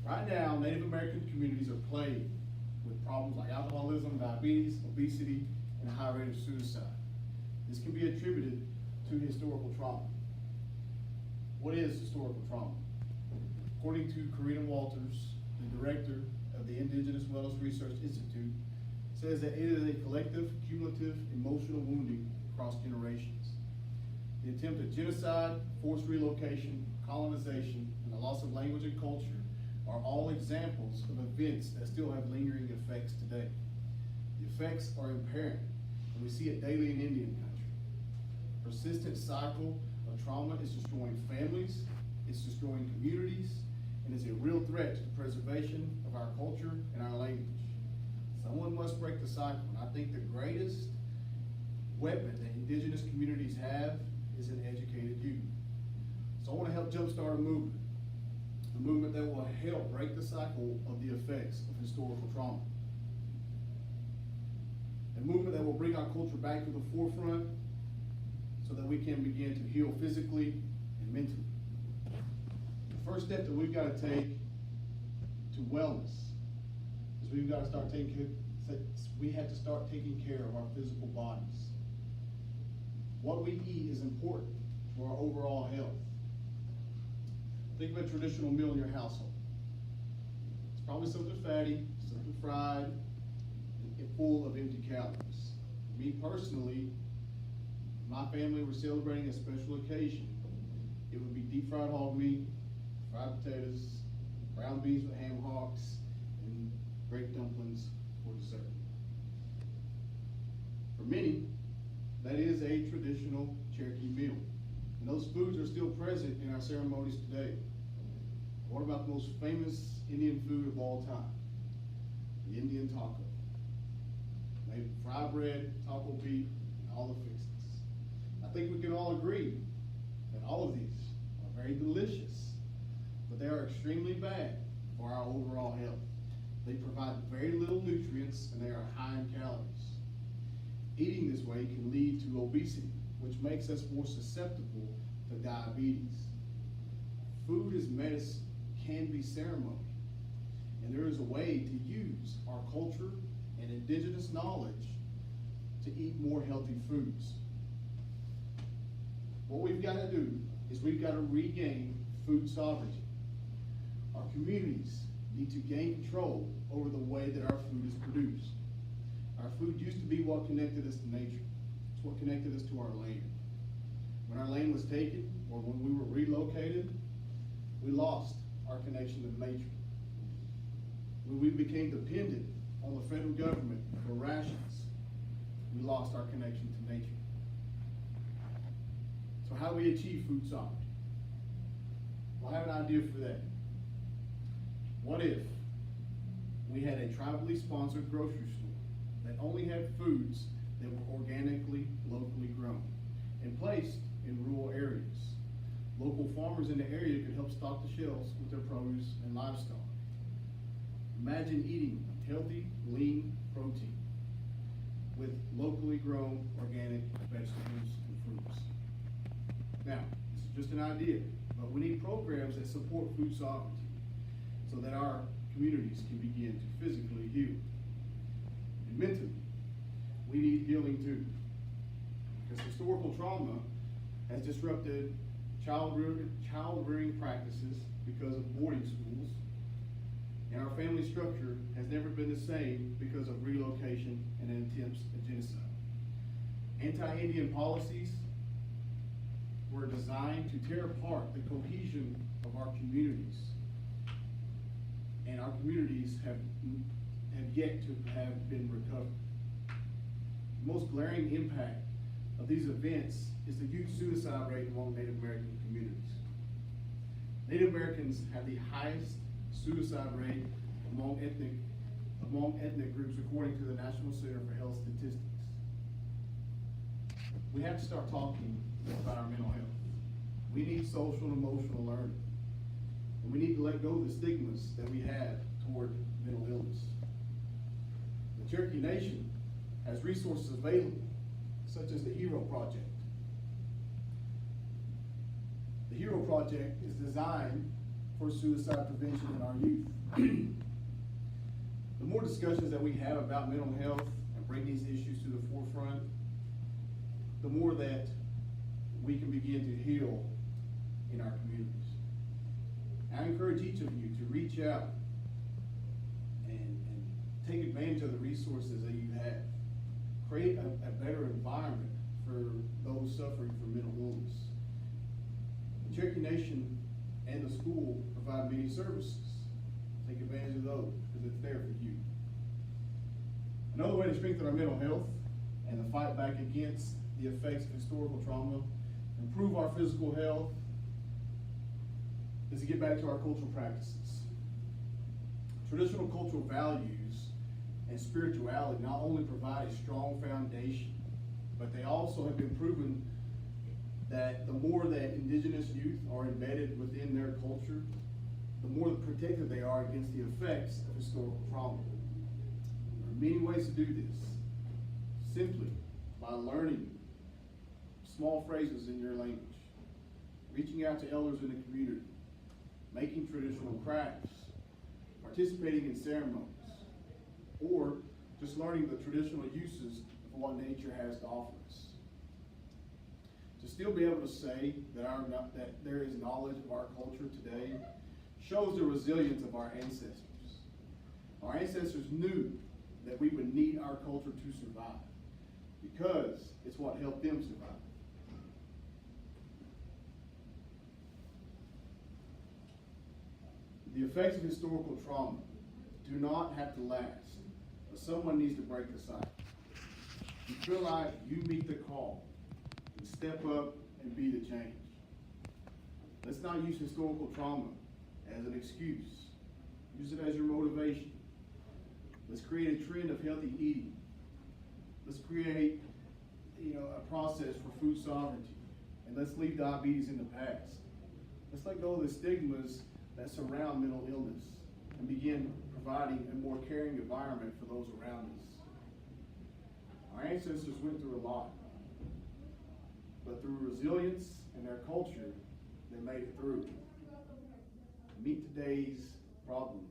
Right now, Native American communities are plagued with problems like alcoholism, diabetes, obesity, and a high rate of suicide. This can be attributed to historical trauma. What is historical trauma? According to Karina Walters, the director of the Indigenous Wellness Research Institute, says that it is a collective, cumulative, emotional wounding across generations. The attempt at genocide, forced relocation, colonization, and the loss of language and culture are all examples of events that still have lingering effects today. The effects are apparent, and we see it daily in Indian country. Persistent cycle of trauma is destroying families, it's destroying communities, and is a real threat to the preservation of our culture and our language. Someone must break the cycle, and I think the greatest weapon that indigenous communities have is an educated youth. So I want to help jumpstart a movement that will help break the cycle of the effects of historical trauma. A movement that will bring our culture back to the forefront so that we can begin to heal physically and mentally. The first step that we've got to take to wellness is we have to start taking care of our physical bodies. What we eat is important for our overall health. Think of a traditional meal in your household. It's probably something fatty, something fried, and full of empty calories. Me personally, my family were celebrating a special occasion. It would be deep fried hog meat, fried potatoes, brown beans with ham hocks, and grape dumplings for dessert. For many, that is a traditional Cherokee meal. And those foods are still present in our ceremonies today. What about the most famous Indian food of all time? The Indian taco. Made with fried bread, taco meat, and all the fixings. I think we can all agree that all of these are very delicious, but they are extremely bad for our overall health. They provide very little nutrients and they are high in calories. Eating this way can lead to obesity, which makes us more susceptible to diabetes. Food as medicine can be ceremony, and there is a way to use our culture and indigenous knowledge to eat more healthy foods. What we've got to do is we've got to regain food sovereignty. Our communities need to gain control over the way that our food is produced. Our food used to be what connected us to nature. It's what connected us to our land. When our land was taken, or when we were relocated, we lost our connection to nature. When we became dependent on the federal government for rations, we lost our connection to nature. So how do we achieve food sovereignty? Well, I have an idea for that. What if we had a tribally sponsored grocery store that only had foods that were organically, locally grown and placed in rural areas? Local farmers in the area could help stock the shelves with their produce and livestock. Imagine eating healthy, lean protein with locally grown organic vegetables and fruits. Now, this is just an idea, but we need programs that support food sovereignty so that our communities can begin to physically heal. And mentally, we need healing too. Because historical trauma has disrupted child rearing practices because of boarding schools, and our family structure has never been the same because of relocation and attempts at genocide. Anti-Indian policies were designed to tear apart the cohesion of our communities, and our communities have yet to have been recovered. The most glaring impact of these events is the huge suicide rate among Native American communities. Native Americans have the highest suicide rate among ethnic groups according to the National Center for Health Statistics. We have to start talking about our mental health. We need social and emotional learning. And we need to let go of the stigmas that we have toward mental illness. The Cherokee Nation has resources available, such as the HERO Project. The HERO Project is designed for suicide prevention in our youth. The more discussions that we have about mental health and bring these issues to the forefront, the more that we can begin to heal in our communities. I encourage each of you to reach out and take advantage of the resources that you have. Create a better environment for those suffering from mental illness. The Cherokee Nation and the school provide many services. Take advantage of those because it's there for you. Another way to strengthen our mental health and to fight back against the effects of historical trauma, improve our physical health, is to get back to our cultural practices. Traditional cultural values and spirituality not only provide a strong foundation, but they also have been proven that the more that indigenous youth are embedded within their culture, the more protected they are against the effects of historical trauma. There are many ways to do this. Simply by learning small phrases in your language, reaching out to elders in the community, making traditional crafts, participating in ceremonies, or just learning the traditional uses of what nature has to offer us. To still be able to say that there is knowledge of our culture today shows the resilience of our ancestors. Our ancestors knew that we would need our culture to survive because it's what helped them survive. The effects of historical trauma do not have to last, but someone needs to break the cycle. You feel like you meet the call and step up and be the change. Let's not use historical trauma as an excuse. Use it as your motivation. Let's create a trend of healthy eating. Let's create, a process for food sovereignty. And let's leave diabetes in the past. Let's let go of the stigmas that surround mental illness and begin providing a more caring environment for those around us. Our ancestors went through a lot, but through resilience and their culture, they made it through. To meet today's problems,